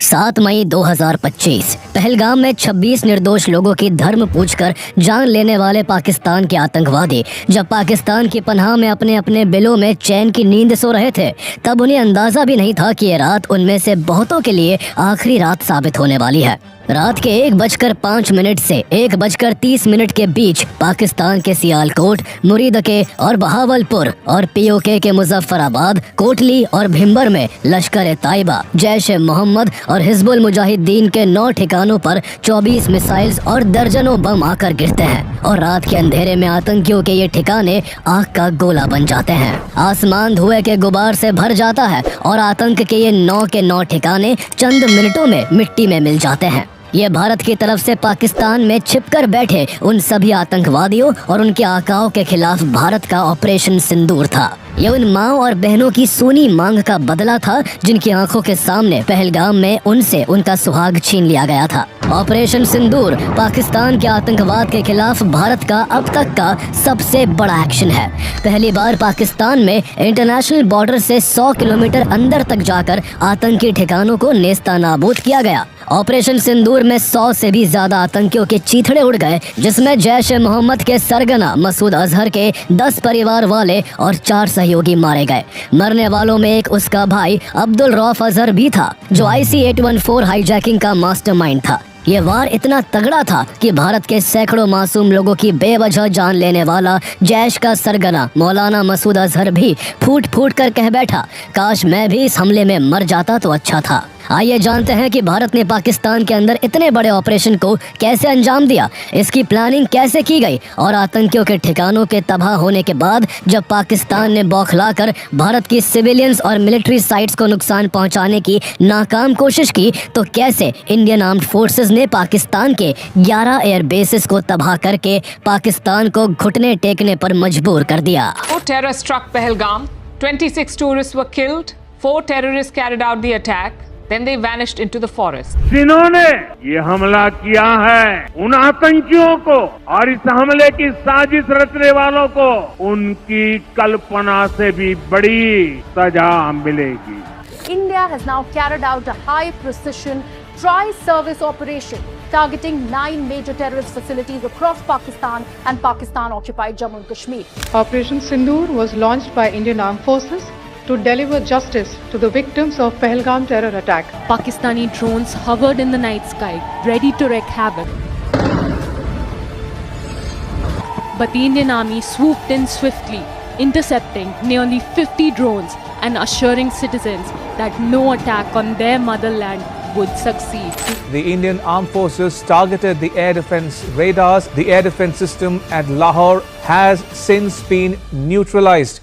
7 मई 2025 पहलगाम में 26 निर्दोष लोगों की धर्म पूछकर जान लेने वाले पाकिस्तान के आतंकवादी जब पाकिस्तान की पनाह में अपने अपने बिलों में चैन की नींद सो रहे थे, तब उन्हें अंदाजा भी नहीं था कि ये रात उनमें से बहुतों के लिए आखिरी रात साबित होने वाली है। रात के 1:05 से 1:30 के बीच पाकिस्तान के सियालकोट, मुरीदके और बहावलपुर और पीओके के मुजफ्फराबाद, कोटली और भिंबर में लश्कर ताइबा, जैश ए मोहम्मद और हिजबुल मुजाहिदीन के 9 ठिकानों पर 24 मिसाइल्स और दर्जनों बम आकर गिरते हैं और रात के अंधेरे में आतंकियों के ये ठिकाने आग का गोला बन जाते हैं। आसमान धुएं के गुबार से भर जाता है और आतंक के ये 9 के 9 ठिकाने चंद मिनटों में मिट्टी में मिल जाते हैं। ये भारत की तरफ से पाकिस्तान में छिपकर बैठे उन सभी आतंकवादियों और उनके आकाओं के खिलाफ भारत का ऑपरेशन सिंदूर था। ये उन माँ और बहनों की सूनी मांग का बदला था जिनकी आंखों के सामने पहलगाम में उनसे उनका सुहाग छीन लिया गया था। ऑपरेशन सिंदूर पाकिस्तान के आतंकवाद के खिलाफ भारत का अब तक का सबसे बड़ा एक्शन है। पहली बार पाकिस्तान में इंटरनेशनल बॉर्डर से 100 किलोमीटर अंदर तक जाकर आतंकी ठिकानों को नेस्तानाबूद किया गया। ऑपरेशन सिंदूर में 100 से भी ज्यादा आतंकियों के चीथड़े उड़ गए, जिसमें जैश ए मोहम्मद के सरगना मसूद अजहर के 10 परिवार वाले और 4 सहयोगी मारे गए। मरने वालों में एक उसका भाई अब्दुल रऊफ अजहर भी था, जो IC-814 हाईजैकिंग का मास्टरमाइंड था। ये वार इतना तगड़ा था कि भारत के सैकड़ों मासूम लोगों की बेवजह जान लेने वाला जैश का सरगना मौलाना मसूद अजहर भी फूट फूट कर कह बैठा, काश मैं भी इस हमले में मर जाता तो अच्छा था। आइए जानते हैं कि भारत ने पाकिस्तान के अंदर इतने बड़े ऑपरेशन को कैसे अंजाम दिया, इसकी प्लानिंग कैसे की गई और आतंकियों के ठिकानों के तबाह होने के बाद जब पाकिस्तान ने बौखलाकर भारत की सिविलियंस और मिलिट्री साइट्स को नुकसान पहुंचाने की नाकाम कोशिश की, तो कैसे इंडियन आर्म्ड फोर्सेस ने पाकिस्तान के 11 एयर बेसिस को तबाह करके पाकिस्तान को घुटने टेकने पर मजबूर कर दिया। Terror struck Pahalgam. 26 tourists were killed. 4 terrorists carried out the attack. Then they vanished into the forest. जिन्होंने ये हमला किया है, उन आतंकियों को और इस हमले की साजिश रचने वालों को उनकी कल्पना से भी बड़ी सजा मिलेगी। India has now carried out a high-precision tri-service operation targeting 9 major terrorist facilities across Pakistan and Pakistan-occupied Jammu and Kashmir. Operation Sindoor was launched by Indian Armed Forces to deliver justice to the victims of Pahalgam terror attack. Pakistani drones hovered in the night sky, ready to wreak havoc. But the Indian Army swooped in swiftly, intercepting nearly 50 drones and assuring citizens that no attack on their motherland would succeed. The Indian Armed Forces targeted the air defense radars. The air defense system at Lahore has since been neutralized.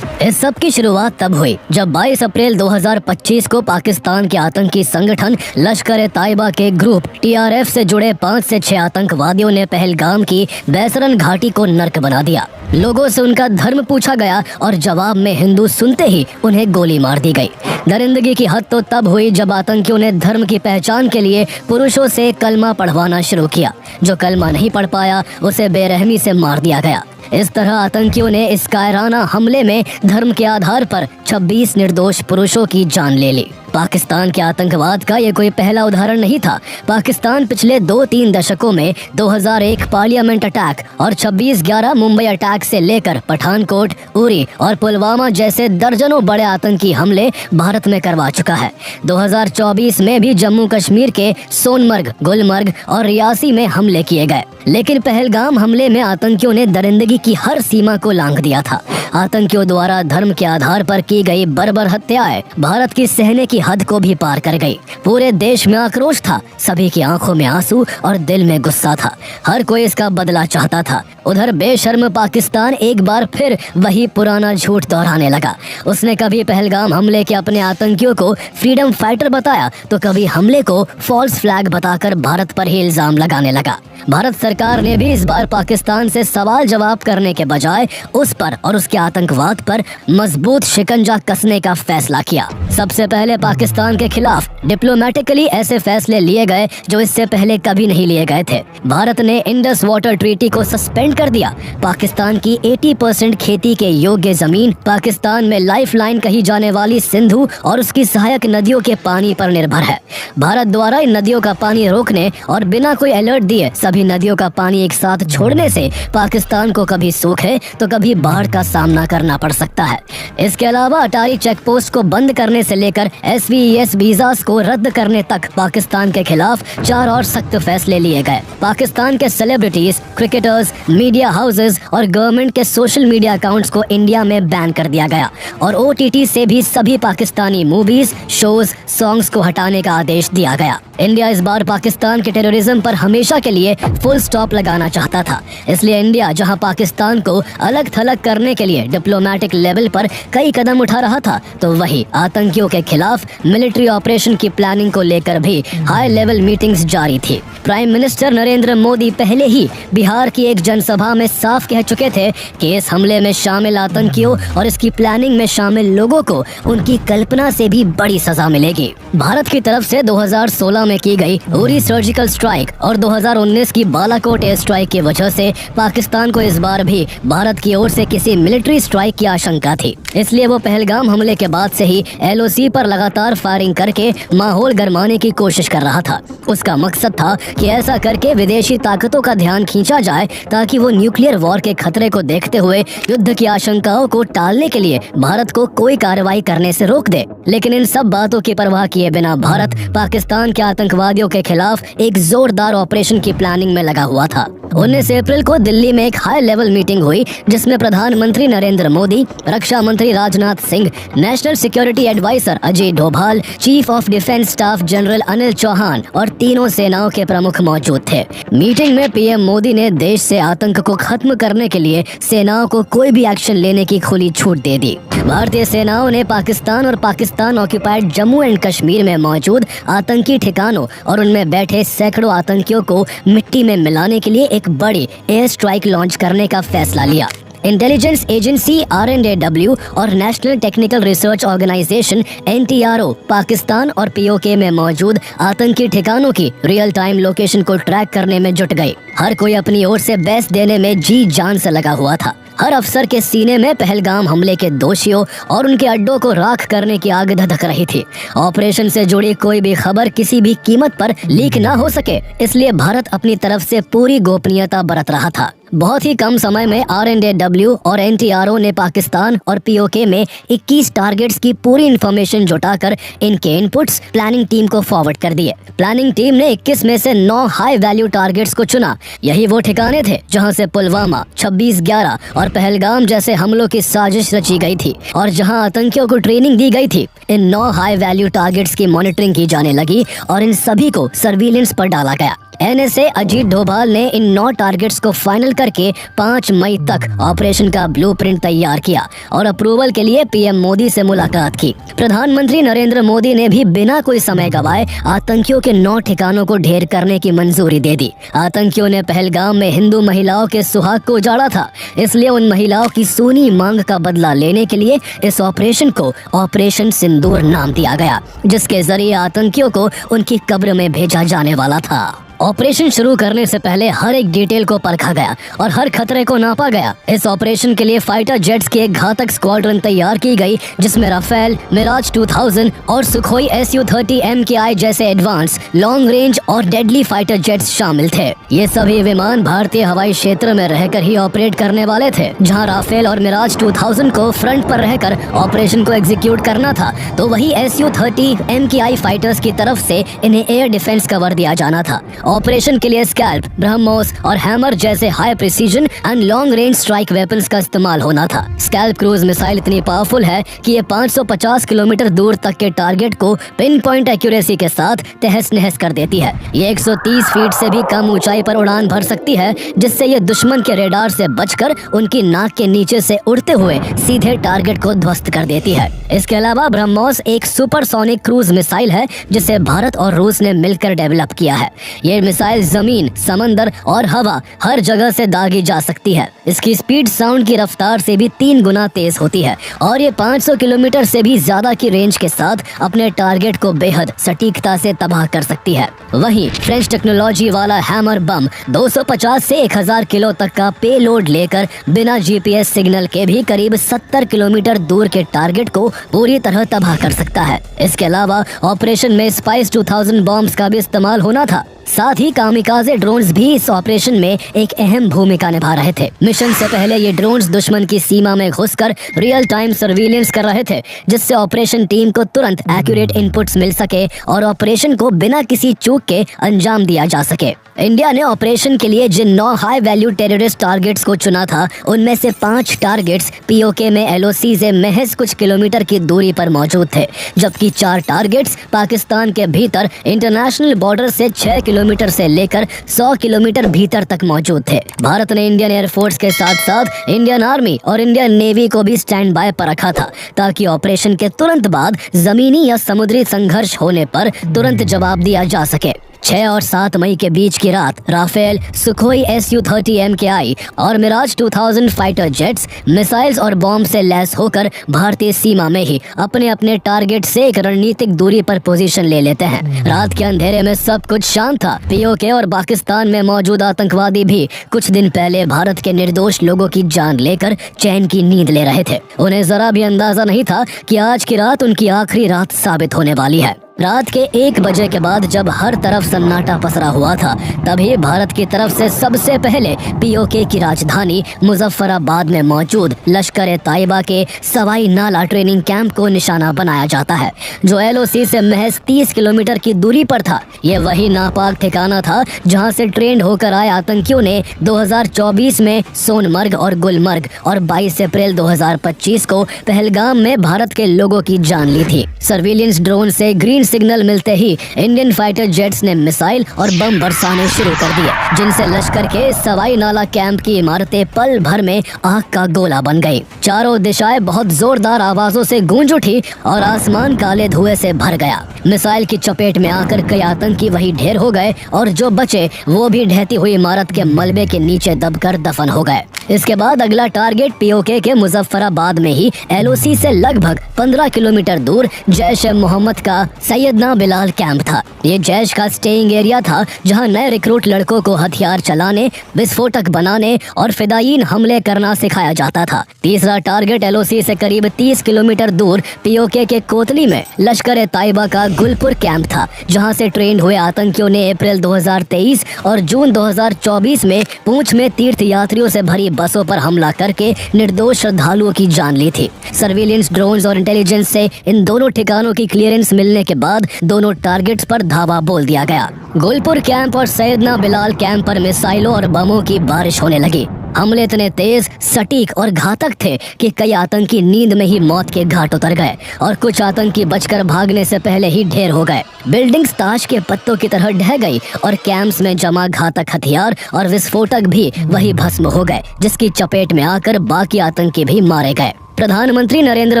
इस सब की शुरुआत तब हुई जब 22 अप्रैल 2025 को पाकिस्तान के आतंकी संगठन लश्कर ताइबा के ग्रुप TRF से जुड़े 5 से 6 आतंकवादियों ने पहलगाम की बैसरन घाटी को नर्क बना दिया। लोगों से उनका धर्म पूछा गया और जवाब में हिंदू सुनते ही उन्हें गोली मार दी गई। दरिंदगी की हद तो तब हुई जब आतंकियों ने धर्म की पहचान के लिए पुरुषों से कलमा पढ़वाना शुरू किया। जो कलमा नहीं पढ़ पाया उसे बेरहमी से मार दिया गया। इस तरह आतंकियों ने इस कायराना हमले में धर्म के आधार पर 26 निर्दोष पुरुषों की जान ले ली। पाकिस्तान के आतंकवाद का ये कोई पहला उदाहरण नहीं था। पाकिस्तान पिछले 2-3 दशकों में 2001 पार्लियामेंट अटैक और 26/11 मुंबई अटैक से लेकर पठानकोट, उरी और पुलवामा जैसे दर्जनों बड़े आतंकी हमले भारत में करवा चुका है। 2024 में भी जम्मू कश्मीर के सोनमर्ग, गुलमर्ग और रियासी में हमले किए गए, लेकिन पहलगाम हमले में आतंकियों ने दरिंदगी की हर सीमा को लांघ दिया था। आतंकियों द्वारा धर्म के आधार पर की गई बर्बर हत्याएं भारत की सहने की हद को भी पार कर गई। पूरे देश में आक्रोश था, सभी की आंखों में आंसू और दिल में गुस्सा था। हर कोई इसका बदला चाहता था। उधर बेशर्म पाकिस्तान एक बार फिर वही पुराना झूठ दोहराने लगा। उसने कभी पहलगाम हमले के अपने आतंकियों को फ्रीडम फाइटर बताया तो कभी हमले को फॉल्स फ्लैग बताकर भारत पर ही इल्जाम लगाने लगा। भारत सरकार ने भी इस बार पाकिस्तान से सवाल जवाब करने के बजाय उस पर और उसके आतंकवाद पर मजबूत शिकंजा कसने का फैसला किया। सबसे पहले पाकिस्तान के खिलाफ डिप्लोमेटिकली ऐसे फैसले लिए गए जो इससे पहले कभी नहीं लिए गए थे। भारत ने इंडस वाटर ट्रीटी को सस्पेंड कर दिया। पाकिस्तान की 80% खेती के योग्य जमीन पाकिस्तान में लाइफलाइन कही जाने वाली सिंधु और उसकी सहायक नदियों के पानी पर निर्भर है। भारत द्वारा इन नदियों का पानी रोकने और बिना कोई अलर्ट दिए सभी नदियों का पानी एक साथ छोड़ने से पाकिस्तान को कभी सूखे तो कभी बाढ़ का सामना करना पड़ सकता है। इसके अलावा अटारी चेक पोस्ट को बंद करने से लेकर SVES वीजास को रद्द करने तक पाकिस्तान के खिलाफ 4 और सख्त फैसले लिए गए। पाकिस्तान के सेलिब्रिटीज, क्रिकेटर्स, मीडिया हाउसेज और गवर्नमेंट के सोशल मीडिया अकाउंट्स को इंडिया में बैन कर दिया गया और OTT से भी सभी पाकिस्तानी मूवीज, शोज, सॉन्ग्स को हटाने का आदेश दिया गया। इंडिया इस बार पाकिस्तान के टेररिज्म पर हमेशा के लिए फुल स्टॉप लगाना चाहता था। इसलिए इंडिया जहां पाकिस्तान को अलग थलग करने के लिए डिप्लोमेटिक लेवल पर कई कदम उठा रहा था, तो वही आतंकियों के खिलाफ मिलिट्री ऑपरेशन की प्लानिंग को लेकर भी हाई लेवल मीटिंग्स जारी थी। प्राइम मिनिस्टर नरेंद्र मोदी पहले ही बिहार की एक जनसभा में साफ कह चुके थे कि इस हमले में शामिल आतंकियों और इसकी प्लानिंग में शामिल लोगों को उनकी कल्पना से भी बड़ी सजा मिलेगी। भारत की तरफ से 2016 में की गई उरी सर्जिकल स्ट्राइक और 2019 की बालाकोट एयर स्ट्राइक की वजह से पाकिस्तान को इस बार भी भारत की ओर से किसी मिलिट्री स्ट्राइक की आशंका थी। इसलिए वो पहलगाम हमले के बाद से ही LOC पर लगातार फायरिंग करके माहौल गरमाने की कोशिश कर रहा था। उसका मकसद था कि ऐसा करके विदेशी ताकतों का ध्यान खींचा जाए ताकि वो न्यूक्लियर वॉर के खतरे को देखते हुए युद्ध की आशंकाओं को टालने के लिए भारत को कोई कार्रवाई करने से रोक दे। लेकिन इन सब बातों की परवाह किए बिना भारत पाकिस्तान के आतंकवादियों के खिलाफ एक जोरदार ऑपरेशन की प्लानिंग में लगा हुआ था। 19 अप्रैल को दिल्ली में एक हाई लेवल मीटिंग हुई जिसमें प्रधानमंत्री नरेंद्र मोदी, रक्षा मंत्री Rajnath Singh, national security adviser Ajay Doval, chief of defence staff general Anil Chauhan और तीनों सेनाओं के प्रमुख मौजूद थे। मीटिंग में PM मोदी ने देश से आतंक को खत्म करने के लिए सेनाओं को कोई भी एक्शन लेने की खुली छूट दे दी। भारतीय सेनाओं ने पाकिस्तान और पाकिस्तान ऑक्युपाइड जम्मू एंड कश्मीर में मौजूद आतंकी ठिकानों और उनमें बैठे सैकड़ों आतंकियों को मिट्टी में मिलाने के लिए एक बड़ी एयर स्ट्राइक लॉन्च करने का फैसला लिया। इंटेलिजेंस एजेंसी RNAW और national technical research organisation NTRO Pakistan और POK में मौजूद आतंकी ठिकानों की रियल टाइम लोकेशन को ट्रैक करने में जुट गई। हर कोई अपनी ओर से बेस्ट देने में जी जान से लगा हुआ था। हर अफसर के सीने में पहलगाम हमले के दोषियों और उनके अड्डों को राख करने की आग धधक रही थी। ऑपरेशन से जुड़ी कोई भी खबर किसी भी कीमत पर लीक ना हो सके, इसलिए भारत अपनी तरफ से पूरी गोपनीयता बरत रहा था। बहुत ही कम समय में RNAW और NTRO ने पाकिस्तान और POK में 21 टारगेट्स की पूरी इंफॉर्मेशन जुटाकर इनके इनपुट्स प्लानिंग टीम को फॉरवर्ड कर दिए। प्लानिंग टीम ने 21 में से 9 हाई वैल्यू टारगेट्स को चुना। यही वो ठिकाने थे जहां से पुलवामा, 26/11 और पहलगाम जैसे हमलों की साजिश रची गई थी और जहां आतंकियों को ट्रेनिंग दी गई थी। इन 9 हाई वैल्यू टारगेट्स की मॉनिटरिंग की जाने लगी और इन सभी को सर्विलेंस पर डाला गया। NSA अजीत डोभाल ने इन 9 टारगेट्स को फाइनल करके 5 मई तक ऑपरेशन का ब्लूप्रिंट तैयार किया और अप्रूवल के लिए PM मोदी से मुलाकात की। प्रधानमंत्री नरेंद्र मोदी ने भी बिना कोई समय गवाए आतंकियों के 9 ठिकानों को ढेर करने की मंजूरी दे दी। आतंकियों ने पहलगाम में हिंदू महिलाओं के सुहाग को उजाड़ा था, इसलिए उन महिलाओं की सूनी मांग का बदला लेने के लिए इस ऑपरेशन को ऑपरेशन सिंदूर नाम दिया गया, जिसके जरिए आतंकियों को उनकी कब्र में भेजा जाने वाला था। ऑपरेशन शुरू करने से पहले हर एक डिटेल को परखा गया और हर खतरे को नापा गया। इस ऑपरेशन के लिए फाइटर जेट्स की एक घातक स्क्वाड्रन तैयार की गई जिसमें राफेल, मिराज 2000 और सुखोई Su-30 MKI जैसे एडवांस, लॉन्ग रेंज और डेडली फाइटर जेट्स शामिल थे। ये सभी विमान भारतीय हवाई क्षेत्र में रहकर ही ऑपरेट करने वाले थे। जहां राफेल और मिराज 2000 को फ्रंट पर रहकर ऑपरेशन को एग्जीक्यूट करना था, तो वही Su-30 MKI फाइटर्स की तरफ से इन्हें एयर डिफेंस कवर दिया जाना था। ऑपरेशन के लिए स्कैल्प, ब्रह्मोस और हैमर जैसे high precision and long range strike weapons का इस्तेमाल होना था। स्कैल्प क्रूज मिसाइल इतनी पावरफुल है कि ये 550 किलोमीटर दूर तक के टारगेट को पिन पॉइंट एक्यूरेसी के साथ तहस नहस कर देती है। ये 130 फीट से भी कम ऊंचाई पर उड़ान भर सकती है, जिससे ये दुश्मन के रेडार से बचकर उनकी नाक के नीचे से उड़ते हुए सीधे टारगेट को ध्वस्त कर देती है। इसके अलावा ब्रह्मोस एक सुपरसोनिक क्रूज मिसाइल है जिसे भारत और रूस ने मिलकर डेवलप किया है। ये ये मिसाइल जमीन, समंदर और हवा हर जगह से दागी जा सकती है। इसकी स्पीड साउंड की रफ्तार से भी 3 गुना तेज होती है और ये 500 किलोमीटर से भी ज्यादा की रेंज के साथ अपने टारगेट को बेहद सटीकता से तबाह कर सकती है। वहीं फ्रेंच टेक्नोलॉजी वाला हैमर बम 250 से 1000 किलो तक का पेलोड लेकर बिना जीपीएस सिग्नल के भी करीब 70 किलोमीटर दूर के टारगेट को पूरी तरह तबाह कर सकता है। इसके अलावा ऑपरेशन में स्पाइस 2000 बॉम्ब्स का भी इस्तेमाल होना था। साथ ही कामिकाजे ड्रोन्स भी इस ऑपरेशन में एक अहम भूमिका निभा रहे थे। मिशन से पहले ये ड्रोन्स दुश्मन की सीमा में घुसकर रियल टाइम सर्विलेंस कर रहे थे, जिससे ऑपरेशन टीम को तुरंत एक्यूरेट इनपुट्स मिल सके और ऑपरेशन को बिना किसी चूक के अंजाम दिया जा सके। इंडिया ने ऑपरेशन के लिए जिन 9 हाई वैल्यू टेररिस्ट टारगेट्स को चुना था, उनमें से 5 टारगेट्स पीओके में एलओसी से महज कुछ किलोमीटर की दूरी पर मौजूद थे, जबकि 4 टारगेट्स पाकिस्तान के भीतर इंटरनेशनल बॉर्डर से 6 किलोमीटर से लेकर 100 किलोमीटर भीतर तक मौजूद थे। भारत ने इंडियन एयरफोर्स के साथ साथ इंडियन आर्मी और इंडियन नेवी को भी स्टैंड बाय पर रखा था, ताकि ऑपरेशन के तुरंत बाद जमीनी या समुद्री संघर्ष होने पर तुरंत जवाब दिया जा सके। 6 और 7 मई के बीच की रात राफेल, सुखोई Su-30 MKI और मिराज 2000 फाइटर जेट्स मिसाइल्स और बॉम्ब से लैस होकर भारतीय सीमा में ही अपने अपने टारगेट से एक रणनीतिक दूरी पर पोजीशन ले लेते हैं। रात के अंधेरे में सब कुछ शांत था। पीओके और पाकिस्तान में मौजूद आतंकवादी भी कुछ दिन पहले भारत के निर्दोष लोगों की जान लेकर चैन की नींद ले रहे थे। उन्हें जरा भी अंदाजा नहीं था कि आज की रात उनकी आखिरी रात साबित होने वाली है। रात के 1 बजे के बाद जब हर तरफ सन्नाटा पसरा हुआ था, तभी भारत की तरफ से सबसे पहले पीओके की राजधानी मुजफ्फराबाद में मौजूद लश्कर-ए-ताइबा के सवाई नाला ट्रेनिंग कैंप को निशाना बनाया जाता है, जो एलओसी से महज 30 किलोमीटर की दूरी पर था। ये वही नापाक ठिकाना था जहां से ट्रेंड होकर आए आतंकियों ने 2024 में सोनमर्ग और गुलमर्ग और 22 अप्रैल 2025 को पहलगाम में भारत के लोगों की जान ली थी। सर्विलेंस ड्रोन से ग्रीन सिग्नल मिलते ही इंडियन फाइटर जेट्स ने मिसाइल और बम बरसाने शुरू कर दिए, जिनसे लश्कर के सवाई नाला कैंप की इमारतें पल भर में आग का गोला बन गई। चारों दिशाएं बहुत जोरदार आवाजों से गूंज उठी और आसमान काले धुएं से भर गया। मिसाइल की चपेट में आकर कई आतंकी वही ढेर हो गए और जो बचे वो भी ढहती हुई इमारत के मलबे के नीचे दबकर दफन हो गए। इसके बाद अगला टारगेट पीओके के मुजफ्फराबाद में ही एलओसी से लगभग 15 किलोमीटर दूर जैश-ए-मोहम्मद का सैयदना बिलाल कैंप था। ये जैश का स्टेइंग एरिया था, जहां नए रिक्रूट लड़कों को हथियार चलाने, विस्फोटक बनाने और फिदायीन हमले करना सिखाया जाता था। तीसरा टारगेट एलओसी से करीब 30 किलोमीटर दूर पीओके के कोतली में लश्कर-ए-ताइबा का गुलपुर कैंप था, जहां से ट्रेंड हुए आतंकियों ने अप्रैल 2023 और जून 2024 में पूंछ में तीर्थ यात्रियों से भरी बसों पर हमला करके निर्दोष श्रद्धालुओं की जान ली थी। सर्विलेंस ड्रोन्स और इंटेलिजेंस से इन दोनों ठिकानों की क्लियरेंस मिलने के बाद दोनों टारगेट्स पर धावा बोल दिया गया। गुलपुर कैंप और सैयदना बिलाल कैंप पर मिसाइलों और बमों की बारिश होने लगी। हमले इतने तेज, सटीक और घातक थे कि कई आतंकी नींद में ही मौत के घाट उतर गए और कुछ आतंकी बचकर भागने से पहले ही ढेर हो गए। बिल्डिंग्स ताश के पत्तों की तरह ढह गई और कैंप्स में जमा घातक हथियार और विस्फोटक भी वही भस्म हो गए, जिसकी चपेट में आकर बाकी आतंकी भी मारे गए। प्रधानमंत्री नरेंद्र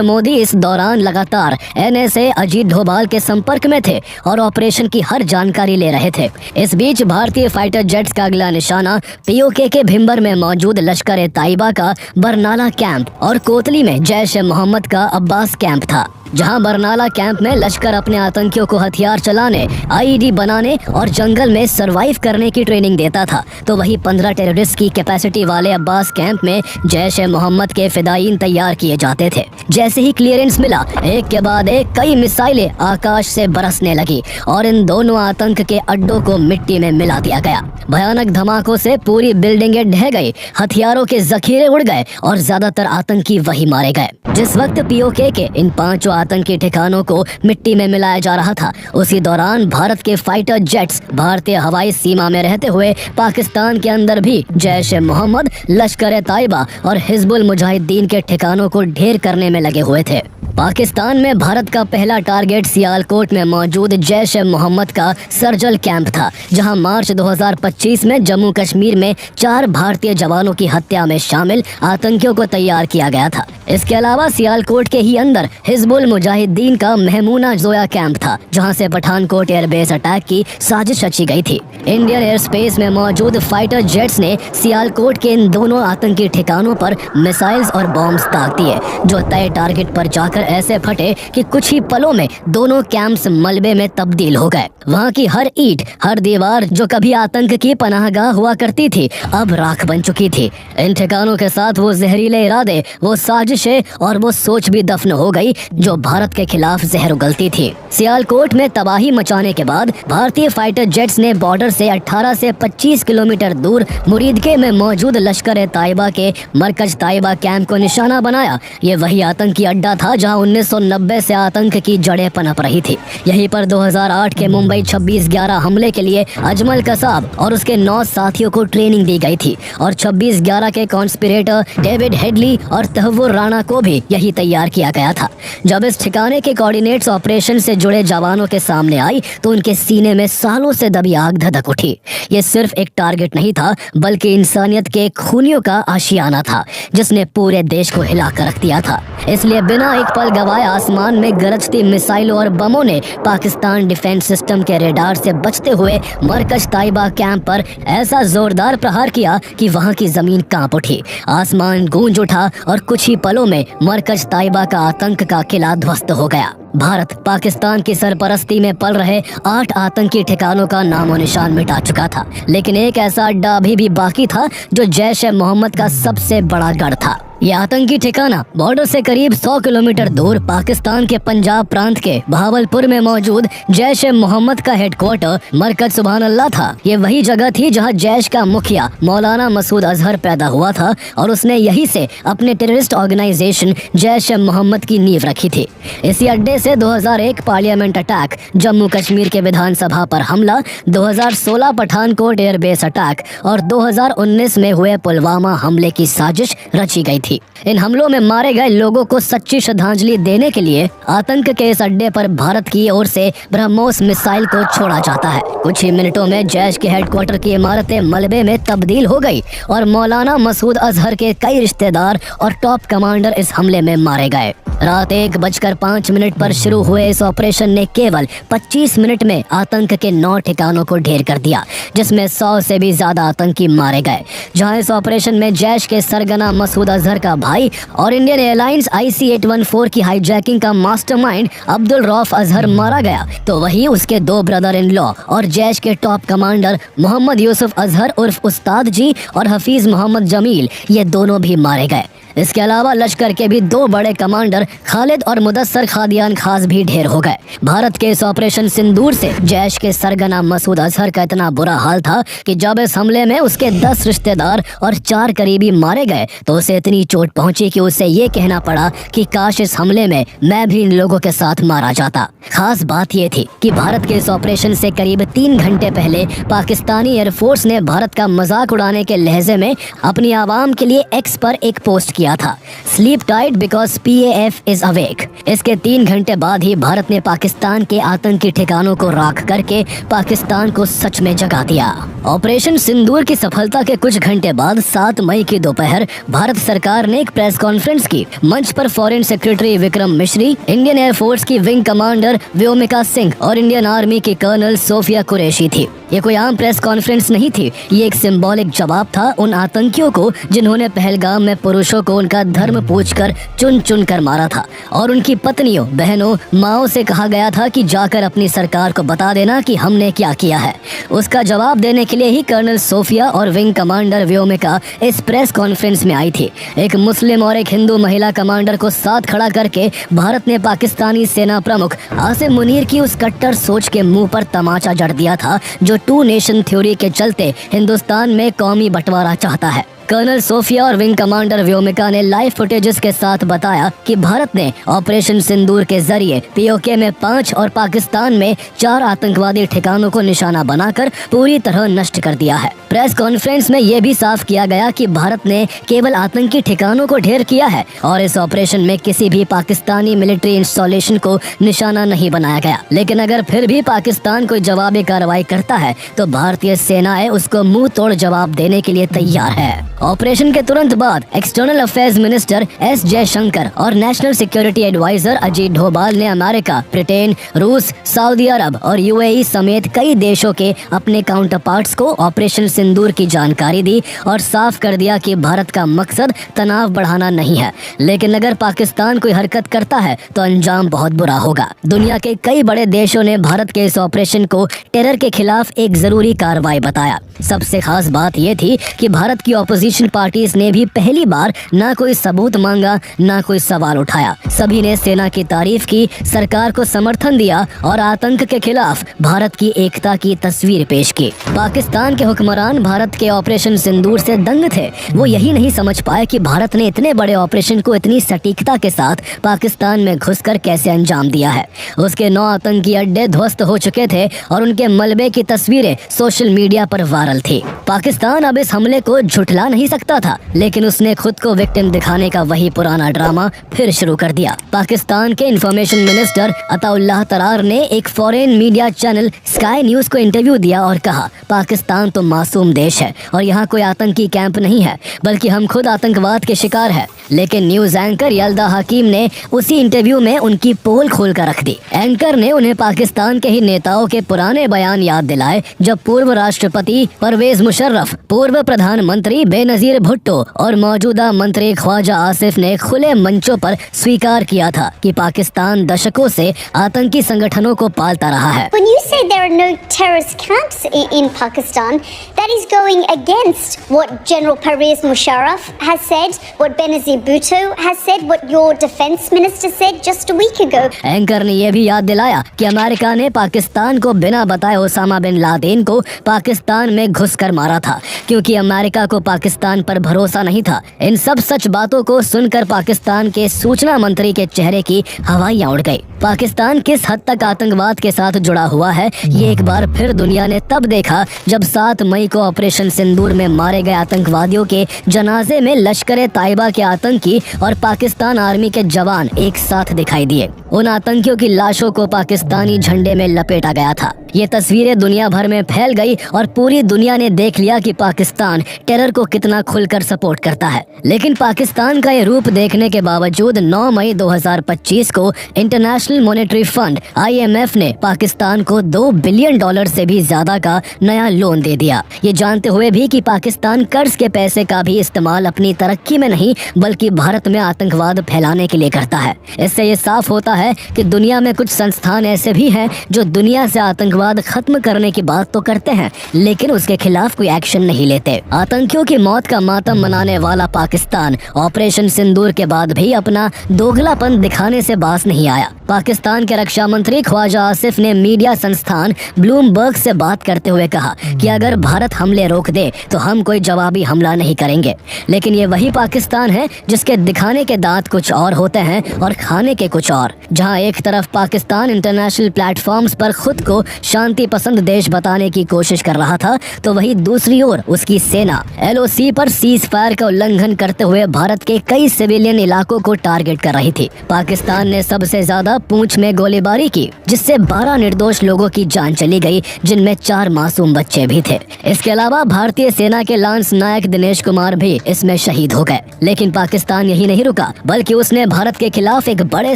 मोदी इस दौरान लगातार एनएसए अजीत डोभाल के संपर्क में थे और ऑपरेशन की हर जानकारी ले रहे थे। इस बीच भारतीय फाइटर जेट्स का अगला निशाना पीओके के भिम्बर में मौजूद लश्कर-ए-ताइबा का बरनाला कैंप और कोतली में जैश-ए-मोहम्मद का अब्बास कैंप था। जहां बरनाला कैंप में लश्कर अपने आतंकियों को हथियार चलाने, आईईडी बनाने और जंगल में सरवाइव करने की ट्रेनिंग देता था, तो वही 15 टेररिस्ट की कैपेसिटी वाले अब्बास कैंप में जैश-ए-मोहम्मद के फिदायीन तैयार किए जाते थे। जैसे ही क्लियरेंस मिला, एक के बाद एक कई मिसाइलें आकाश से बरसने लगी और इन दोनों आतंक के अड्डों को मिट्टी में मिला दिया गया। भयानक धमाकों से पूरी बिल्डिंगें ढह गई, हथियारों के जखीरे उड़ गए और ज्यादातर आतंकी वही मारे गए। जिस वक्त पीओके के इन 5 आतंकी ठिकानों को मिट्टी में मिलाया जा रहा था, उसी दौरान भारत के फाइटर जेट्स भारतीय हवाई सीमा में रहते हुए पाकिस्तान के अंदर भी जैश-ए-मोहम्मद, लश्कर-ए-ताइबा और हिजबुल मुजाहिदीन के ठिकानों को ढेर करने में लगे हुए थे। पाकिस्तान में भारत का पहला टारगेट सियालकोट में मौजूद जैश-ए-मोहम्मद का सर्जिकल कैंप था, जहां मार्च 2025 में जम्मू कश्मीर में 4 भारतीय जवानों की हत्या में शामिल आतंकियों को तैयार किया गया था। इसके अलावा सियालकोट के ही अंदर हिजबुल मुजाहिदीन का महमूना जोया कैंप था, जहां से पठानकोट एयरबेस अटैक की साजिश रची गई थी। इंडियन एयर स्पेस में मौजूद फाइटर जेट्स ने सियालकोट के इन दोनों आतंकी ठिकानों पर मिसाइल्स और बॉम्ब्स दाग दिए, जो तय टारगेट पर जाकर ऐसे फटे कि कुछ ही पलों में दोनों कैंप्स मलबे में तब्दील हो गए। वहाँ की हर ईंट, हर दीवार जो कभी आतंक की पनाहगाह हुआ करती थी, अब राख बन चुकी थी। इन ठिकानों के साथ वो जहरीले इरादे, वो साजिशें और वो सोच भी दफन हो गई जो भारत के खिलाफ जहर उगलती थी। सियालकोट में तबाही मचाने के बाद भारतीय फाइटर जेट्स ने बॉर्डर से 18 से 25 किलोमीटर दूर मुरीदके में मौजूद लश्कर ताइबा के मरकज ताइबा कैंप को निशाना बनाया। ये वही आतंकी अड्डा था जहां 1990 से आतंक की जड़ें पनप रही थी। यहीं पर 2008 के मुंबई 26/11 हमले के लिए अजमल कसाब और उसके 9 साथियों को ट्रेनिंग दी गई थी और 26/11 के कॉन्स्पिरेटर डेविड हेडली और तहव्वुर राणा को भी यही तैयार किया गया था। जब इस ठिकाने के कोऑर्डिनेट्स ऑपरेशन से जुड़े जवानों के सामने आई तो उनके सीने में सालों से दबी आग धधक उठी। ये सिर्फ एक टारगेट नहीं था, बल्कि इंसानियत के खूनियों का आशियाना था, जिसने पूरे देश को हिला कर रख दिया था। इसलिए बिना एक पल गवाए आसमान में गरजती मिसाइलों और बमों ने पाकिस्तान डिफेंस सिस्टम के रेडार से बचते हुए मरकज ताइबा कैंप पर ऐसा जोरदार प्रहार किया कि वहां की जमीन कांप उठी, आसमान गूंज उठा और कुछ ही पलों में मरकज ताइबा का आतंक का किला ध्वस्त हो गया। भारत पाकिस्तान की सरपरस्ती में पल रहे 8 आतंकी ठिकानों का नामो निशान मिटा चुका था, लेकिन एक ऐसा अड्डा अभी भी बाकी था जो जैश-ए-मोहम्मद का सबसे बड़ा गढ़ था। ये आतंकी ठिकाना बॉर्डर से करीब 100 किलोमीटर दूर पाकिस्तान के पंजाब प्रांत के बहावलपुर में मौजूद जैश-ए-मोहम्मद का हेडक्वार्टर मरकज सुभान अल्लाह था। ये वही जगह थी जहां जैश का मुखिया मौलाना मसूद अजहर पैदा हुआ था और उसने यहीं से अपने टेररिस्ट ऑर्गेनाइजेशन जैश-ए-मोहम्मद की नींव रखी थी। इसी अड्डे से 2001 पार्लियामेंट अटैक, जम्मू कश्मीर के विधानसभा पर हमला, 2016 पठानकोट एयरबेस अटैक और 2019 में हुए पुलवामा हमले की साजिश रची गई थी। इन हमलों में मारे गए लोगों को सच्ची श्रद्धांजलि देने के लिए आतंक के इस अड्डे पर भारत की ओर से ब्रह्मोस मिसाइल को छोड़ा जाता है। कुछ ही मिनटों में जैश के हेडक्वार्टर की इमारतें मलबे में तब्दील हो गई और मौलाना मसूद अजहर के कई रिश्तेदार और टॉप कमांडर इस हमले में मारे गए। रात 1:05 पर शुरू हुए इस ऑपरेशन ने केवल 25 मिनट में आतंक के 9 ठिकानों को ढेर कर दिया, जिसमें 100 से भी ज्यादा आतंकी मारे गए। जहां इस ऑपरेशन में जैश के सरगना मसूद अजहर का भाई और इंडियन एयरलाइंस IC-814 की हाईजैकिंग का मास्टरमाइंड अब्दुल रऊफ अजहर मारा गया, तो वही उसके 2 ब्रदर इन लॉ और जैश के टॉप कमांडर मोहम्मद यूसुफ अजहर उर्फ उस्ताद जी और हफीज मोहम्मद जमील, ये दोनों भी मारे गए। इसके अलावा लश्कर के भी 2 बड़े कमांडर खालिद और मुदस्सर खादियान खास भी ढेर हो गए। भारत के इस ऑपरेशन सिंदूर से जैश के सरगना मसूद अजहर का इतना बुरा हाल था कि जब इस हमले में उसके 10 रिश्तेदार और 4 करीबी मारे गए तो उसे इतनी चोट पहुंची कि उसे ये कहना पड़ा कि काश इस हमले में मैं भी इन लोगों के साथ मारा जाता। खास बात ये थी कि भारत के इस ऑपरेशन से करीब 3 घंटे पहले पाकिस्तानी एयरफोर्स ने भारत का मजाक उड़ाने के लहजे में अपनी आवाम के लिए एक्स पर एक पोस्ट किया था, sleep tight because PAF is awake. इसके 3 घंटे बाद ही भारत ने पाकिस्तान के आतंकी ठिकानों को राख करके पाकिस्तान को सच में जगा दिया। ऑपरेशन सिंदूर की सफलता के कुछ घंटे बाद 7 मई की दोपहर भारत सरकार ने एक प्रेस कॉन्फ्रेंस की। मंच पर फॉरेन सेक्रेटरी विक्रम मिश्री, इंडियन एयरफोर्स की विंग कमांडर व्योमिका सिंह और इंडियन आर्मी की कर्नल सोफिया कुरैशी थी। ये कोई आम प्रेस कॉन्फ्रेंस नहीं थी, ये एक सिंबॉलिक जवाब था उन आतंकियों को जिन्होंने पहलगाम में पुरुषों को उनका धर्म पूछकर चुन चुन कर मारा था और उनकी पत्नियों, बहनों, माओं से कहा गया था कि जाकर अपनी सरकार को बता देना कि हमने क्या किया है। उसका जवाब देने के लिए ही कर्नल सोफिया और विंग कमांडर व्योमिका इस प्रेस कॉन्फ्रेंस में आई थी। एक मुस्लिम और एक हिंदू महिला कमांडर को साथ खड़ा करके भारत ने पाकिस्तानी सेना प्रमुख आसिम मुनीर की उस कट्टर सोच के मुंह पर तमाचा जड़ दिया था जो 2 नेशन थ्योरी के चलते हिंदुस्तान में कौमी बंटवारा चाहता है। कर्नल सोफिया और विंग कमांडर व्योमिका ने लाइव फुटेजेस के साथ बताया कि भारत ने ऑपरेशन सिंदूर के जरिए पीओके में 5 और पाकिस्तान में 4 आतंकवादी ठिकानों को निशाना बनाकर पूरी तरह नष्ट कर दिया है। प्रेस कॉन्फ्रेंस में ये भी साफ किया गया कि भारत ने केवल आतंकी ठिकानों को ढेर किया है और इस ऑपरेशन में किसी भी पाकिस्तानी मिलिट्री इंस्टॉलेशन को निशाना नहीं बनाया गया। लेकिन अगर फिर भी पाकिस्तान कोई जवाबी कार्रवाई करता है तो भारतीय सेनाएं उसको मुंह तोड़ जवाब देने के लिए तैयार है। ऑपरेशन के तुरंत बाद external affairs minister S Jaishankar और national security adviser Ajit Doval ने अमेरिका, ब्रिटेन, रूस, सऊदी अरब और यूएई समेत कई देशों के अपने काउंटर पार्ट्स को ऑपरेशन सिंदूर की जानकारी दी और साफ कर दिया कि भारत का मकसद तनाव बढ़ाना नहीं है, लेकिन अगर पाकिस्तान कोई हरकत करता है तो अंजाम बहुत बुरा होगा। दुनिया के कई बड़े देशों ने भारत के इस ऑपरेशन को टेरर के खिलाफ एक जरूरी कार्रवाई बताया। सबसे खास बात यह थी कि भारत की ऑपोजिशन पार्टीज ने भी पहली बार ना कोई सबूत मांगा, ना कोई सवाल उठाया। सभी ने सेना की तारीफ की, सरकार को समर्थन दिया और आतंक के खिलाफ भारत की एकता की तस्वीर पेश की। पाकिस्तान के हुक्मरान भारत के ऑपरेशन सिंदूर से दंग थे। वो यही नहीं समझ पाए कि भारत ने इतने बड़े ऑपरेशन को इतनी सटीकता के साथ पाकिस्तान में घुसकर कैसे अंजाम दिया है। उसके 9 आतंकी अड्डे ध्वस्त हो चुके थे और उनके मलबे की तस्वीरें सोशल मीडिया पर वायरल थी। पाकिस्तान अब इस हमले को झुठला नहीं सकता था, लेकिन उसने खुद को विक्टिम दिखाने का वही पुराना ड्रामा फिर शुरू कर दिया। पाकिस्तान के इंफॉर्मेशन मिनिस्टर अताउल्लाह तरार ने एक foreign media channel sky news को इंटरव्यू दिया और कहा, पाकिस्तान तो मासूम देश है और यहाँ कोई आतंकी कैंप नहीं है, बल्कि हम खुद आतंकवाद के शिकार है। लेकिन न्यूज एंकर यल्दा हकीम ने उसी इंटरव्यू में उनकी पोल खोल कर रख दी। एंकर ने उन्हें पाकिस्तान के ही नेताओं के पुराने बयान याद दिलाए जब पूर्व राष्ट्रपति परवेज मुशर्रफ, पूर्व प्रधानमंत्री बेनजीर भुट्टो और मौजूदा मंत्री ख्वाजा आसिफ ने खुले मंचों पर स्वीकार किया था कि पाकिस्तान दशकों से आतंकी संगठनों को पालता रहा है। When you say there are no terrorist camps in Pakistan, that is going against what General Pervez Musharraf has said, what Benazir Bhutto has said, what your defense minister said just a week ago. Anchor ने यह भी याद दिलाया कि America ने पाकिस्तान को बिना बताए ओसामा बिन लादेन को पाकिस्तान में घुसकर मारा था, क्योंकि अमेरिका को पाकिस्तान पर भरोसा नहीं था। इन सब सच बातों को सुनकर पाकिस्तान के सूचना मंत्री के चेहरे की हवाइयां उड़ गई। पाकिस्तान किस हद तक आतंकवाद के साथ जुड़ा हुआ है, ये एक बार फिर दुनिया ने तब देखा जब 7 मई को ऑपरेशन सिंदूर में मारे गए आतंकवादियों के जनाजे में लश्कर ताइबा के आतंकी और पाकिस्तान आर्मी के जवान एक साथ दिखाई दिए। उन आतंकियों की लाशों को पाकिस्तानी झंडे में लपेटा गया था। ये तस्वीरें दुनिया भर में फैल गई और पूरी दुनिया ने देख लिया कि पाकिस्तान टेरर को कितना खुलकर सपोर्ट करता है। लेकिन पाकिस्तान का ये रूप देखने के बावजूद 9 मई 2025 को इंटरनेशनल मॉनेटरी फंड IMF ने पाकिस्तान को $2 बिलियन से भी ज्यादा का नया लोन दे दिया, ये जानते हुए भी कि पाकिस्तान कर्ज के पैसे का भी इस्तेमाल अपनी तरक्की में नहीं बल्कि भारत में आतंकवाद फैलाने के लिए करता है। इससे ये साफ होता है कि दुनिया में कुछ संस्थान ऐसे भी हैं जो दुनिया से आतंकवाद खत्म करने की बात तो करते हैं, लेकिन उसके खिलाफ कोई एक्शन नहीं लेते। आतंकियों की मौत का मातम मनाने वाला पाकिस्तान ऑपरेशन सिंदूर के बाद भी अपना दोगलापन दिखाने से बाज नहीं आया। पाकिस्तान के रक्षा मंत्री ख्वाजा आसिफ ने मीडिया संस्थान ब्लूमबर्ग से बात करते हुए कहा कि अगर भारत हमले रोक दे तो हम कोई जवाबी हमला नहीं करेंगे। लेकिन ये वही पाकिस्तान है जिसके दिखाने के दांत कुछ और होते हैं और खाने के कुछ और। जहां एक तरफ पाकिस्तान इंटरनेशनल प्लेटफॉर्म्स पर खुद को शांति पसंद देश बताने की कोशिश कर रहा था, तो वहीं दूसरी ओर उसकी सेना LOC पर सीज फायर का उल्लंघन करते हुए भारत के कई सिविलियन इलाकों को टारगेट कर रही थी। पाकिस्तान ने सबसे ज्यादा पूंछ में गोलीबारी की, जिससे 12 निर्दोष लोगों की जान चली गई, जिनमें 4 मासूम बच्चे भी थे। इसके अलावा भारतीय सेना के लांस नायक दिनेश कुमार भी इसमें शहीद हो गए। लेकिन पाकिस्तान यही नहीं रुका, बल्कि उसने भारत के खिलाफ एक बड़े